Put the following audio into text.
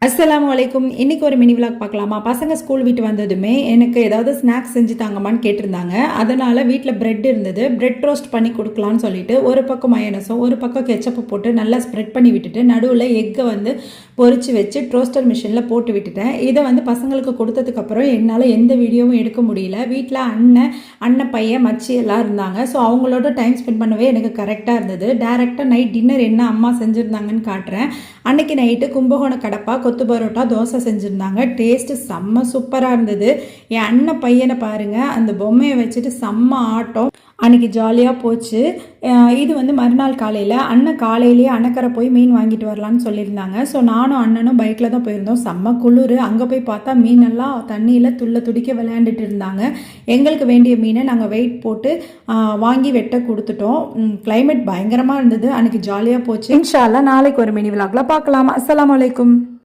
அஸ்ஸலாமு அலைக்கும். இன்னைக்கு ஒரு மினி விலாக் பார்க்கலாமா? பசங்க ஸ்கூல் விட்டு வந்ததுமே எனக்கு ஏதாவது ஸ்நாக்ஸ் செஞ்சு தாங்கம்மான்னு கேட்டிருந்தாங்க. அதனால வீட்டில் பிரெட் இருந்தது. பிரெட் ரோஸ்ட் பண்ணி கொடுக்கலான்னு சொல்லிட்டு ஒரு பக்கம் மயோனஸும் ஒரு பக்கம் கெச்சப்பை போட்டு நல்லா ஸ்ப்ரெட் பண்ணி விட்டுட்டு நடுவில் எக்கை பொரிச்சு வச்சு டோஸ்டர் மிஷினில் போட்டு விட்டுட்டேன். இதை பசங்களுக்கு கொடுத்ததுக்கப்புறம் என்னால் எந்த வீடியோவும் எடுக்க முடியல. வீட்டில் அண்ணன் பையன் மச்சி எல்லாம் இருந்தாங்க. ஸோ அவங்களோட டைம் ஸ்பெண்ட் பண்ணவே எனக்கு கரெக்டாக இருந்தது. டேரெக்டாக நைட் டின்னர் என்ன அம்மா செஞ்சுருந்தாங்கன்னு காட்டுறேன். அன்னைக்கு நைட்டு கும்பகோண கடப்பா கொத்து பரோட்டா தோசை செஞ்சுருந்தாங்க. டேஸ்ட்டு செம்ம சூப்பராக இருந்தது. என் அண்ணன் பையனை பாருங்கள், அந்த பொம்மையை வச்சுட்டு செம்ம ஆட்டம். அன்றைக்கி ஜாலியாக போச்சு. இது மறுநாள் காலையில் அண்ணன் காலையிலேயே அணைக்கரை போய் மீன் வாங்கிட்டு வரலான்னு சொல்லியிருந்தாங்க. ஸோ நானும் அண்ணனும் பைக்கில் தான் போயிருந்தோம். செம்ம குளிர். அங்கே போய் பார்த்தா மீனெல்லாம் தண்ணியில் துடிக்க விளையாண்டுட்டு இருந்தாங்க. எங்களுக்கு வேண்டிய மீனை நாங்கள் வெயிட் போட்டு வாங்கி வெட்ட கொடுத்துட்டோம். கிளைமேட் பயங்கரமாக இருந்தது. அன்றைக்கி ஜாலியாக போச்சு. இன்ஷா அல்லாஹ் நாளைக்கு ஒரு மினி விலாக்ல பார்க்கலாம். அஸ்ஸலாமு அலைக்கும்.